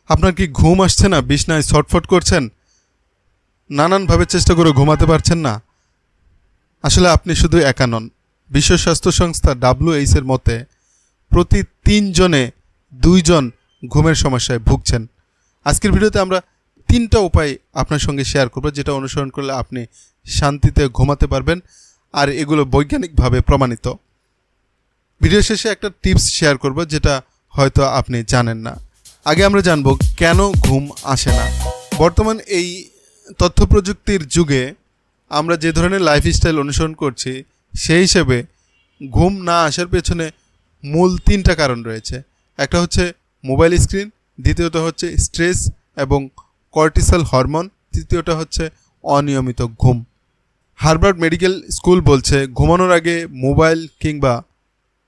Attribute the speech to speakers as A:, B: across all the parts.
A: আপনার কি ঘুম আসছে না? বিছানায় ছটফট করছেন, নানানভাবে চেষ্টা করে ঘুমাতে পারছেন না? আসলে আপনি শুধু একা নন। বিশ্ব স্বাস্থ্য সংস্থা WHO এর মতে প্রতি 3 জনে 2 জন ঘুমের সমস্যায় ভুগছেন। আজকের ভিডিওতে আমরা 3টা উপায় আপনার সঙ্গে শেয়ার করব, যেটা অনুসরণ করলে আপনি শান্তিতে ঘুমাতে পারবেন, আর এগুলো বৈজ্ঞানিকভাবে প্রমাণিত। ভিডিও শেষে একটা টিপস শেয়ার করব, যেটা হয়তো আপনি জানেন না। আগে আমরা জানব কেন ঘুম আসে না। বর্তমান এই তথ্য প্রযুক্তির যুগে আমরা যে ধরনের লাইফস্টাইল অনুসরণ করছি, সেই হিসেবে ঘুম না আসার পেছনে মূল 3টা কারণ রয়েছে। একটা হচ্ছে মোবাইল স্ক্রিন, দ্বিতীয়ত হচ্ছে স্ট্রেস এবং কর্টিসল হরমোন, তৃতীয়টা হচ্ছে অনিয়মিত ঘুম। হার্ভার্ড মেডিকেল স্কুল বলছে ঘুমানোর আগে মোবাইল কিংবা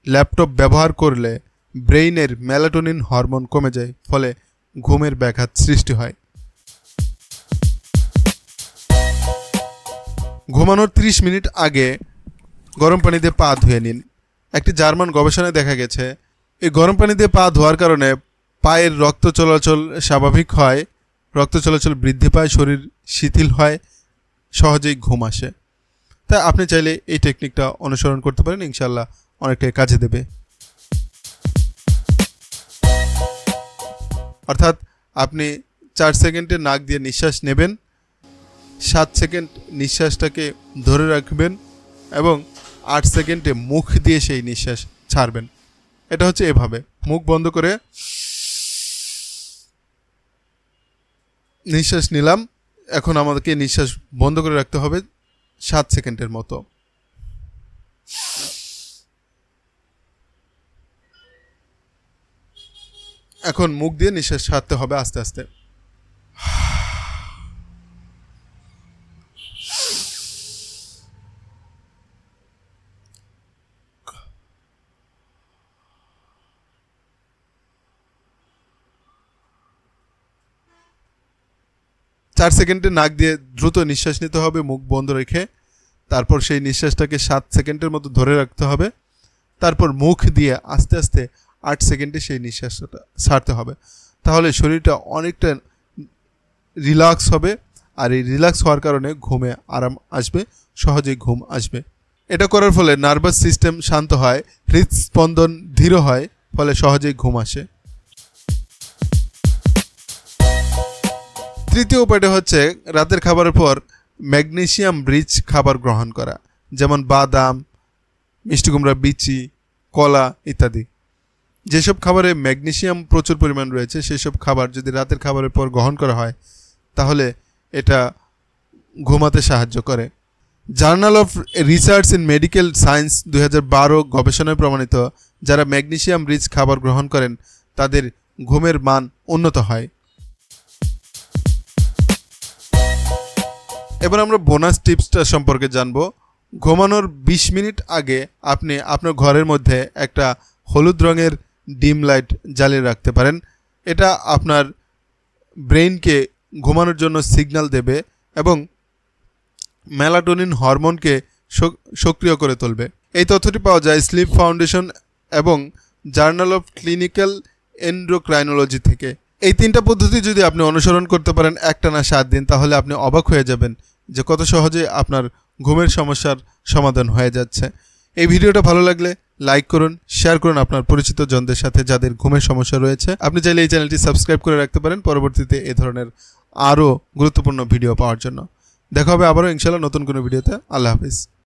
A: ল্যাপটপ ব্যবহার করলে ব্রেইনের মেলাটোনিন হরমোন কমে যায়, ফলে ঘুমের ব্যাঘাত সৃষ্টি হয়। ঘুমানোর 30 মিনিট আগে গরম পানি দিয়ে পা ধুয়ে নিন। একটি জার্মান গবেষণায় দেখা গেছে এই গরম পানি দিয়ে পা ধোয়ার কারণে পায়ের রক্ত চলাচল স্বাভাবিক হয়, রক্ত চলাচল বৃদ্ধি পায়, শরীর শিথিল হয়, সহজেই ঘুম আসে। তাই আপনি চাইলে এই টেকনিকটা অনুসরণ করতে পারেন, ইনশাআল্লাহ অনেকটাই কাজে দেবে। অর্থাৎ আপনি 4 সেকেন্ডে নাক দিয়ে নিঃশ্বাস নেবেন, 7 সেকেন্ড নিঃশ্বাসটাকে ধরে রাখবেন এবং 8 সেকেন্ডে মুখ দিয়ে সেই নিঃশ্বাস ছাড়বেন। এটা হচ্ছে এভাবে, মুখ বন্ধ করে নিঃশ্বাস নিলাম, এখন আমাদেরকে নিঃশ্বাস বন্ধ করে রাখতে হবে 7 সেকেন্ডের মতো। এখন মুখ দিয়ে নিঃশ্বাস ছাড়তে হবে আস্তে আস্তে। চার সেকেন্ডে নাক দিয়ে দ্রুত নিঃশ্বাস নিতে হবে মুখ বন্ধ রেখে, তারপর সেই নিঃশ্বাসটাকে 7 সেকেন্ডের মতো ধরে রাখতে হবে, তারপর মুখ দিয়ে আস্তে আস্তে 8 সেকেন্ডে সেই নিঃশ্বাসটা ছাড়তে হবে। তাহলে শরীরটা অনেকটা রিল্যাক্স হবে, আর এই রিল্যাক্স হওয়ার কারণে ঘুমে আরাম আসবে, সহজেই ঘুম আসবে। এটা করার ফলে নার্ভাস সিস্টেম শান্ত হয়, হৃদস্পন্দন ধীর হয়, ফলে সহজেই ঘুম আসে। তৃতীয় উপায়টা হচ্ছে রাতের খাবারের পর ম্যাগনেসিয়াম রিচ খাবার গ্রহণ করা, যেমন বাদাম, মিষ্টি কুমড়া বিচি, কলা ইত্যাদি। যেসব খাবারে ম্যাগনেসিয়াম প্রচুর পরিমাণ রয়েছে, সেসব খাবার যদি রাতের খাবারের পর গ্রহণ করা হয়, তাহলে এটা ঘুমাতে সাহায্য করে। Journal of research in medical science 2012 গবেষণায় প্রমাণিত, যারা ম্যাগনেসিয়াম রিচ খাবার গ্রহণ করেন তাদের ঘুমের মান উন্নত হয়। এবার আমরা বোনাস টিপসটা সম্পর্কে জানব। ঘুমানোর 20 মিনিট আগে আপনি আপনার ঘরের মধ্যে একটা হলুদ রঙের ডিম লাইট জ্বালিয়ে রাখতে পারেন। এটা আপনার ব্রেইনকে ঘুমানোর জন্য সিগন্যাল দেবে এবং মেলাটোনিন হরমোনকে সক্রিয় করে তুলবে। এই তথ্যটি পাওয়া যায় স্লিপ ফাউন্ডেশন এবং জার্নাল অফ ক্লিনিক্যাল এন্ডোক্রাইনোলজি থেকে। এই 3টা পদ্ধতি যদি আপনি অনুসরণ করতে পারেন একটানা 7 দিন, তাহলে আপনি অবাক হয়ে যাবেন যে কত সহজে আপনার ঘুমের সমস্যার সমাধান হয়ে যাচ্ছে। এই ভিডিওটা ভালো লাগলে লাইক করুন, শেয়ার করুন আপনার পরিচিত জনদের সাথে যাদের ঘুমের সমস্যা রয়েছে। আপনি চাইলে এই চ্যানেলটি সাবস্ক্রাইব করে রাখতে পারেন পরবর্তীতে এই ধরনের আরও গুরুত্বপূর্ণ ভিডিও পাওয়ার জন্য। দেখা হবে আবারও ইনশাআল্লাহ নতুন কোনো ভিডিওতে। আল্লাহ হাফিজ।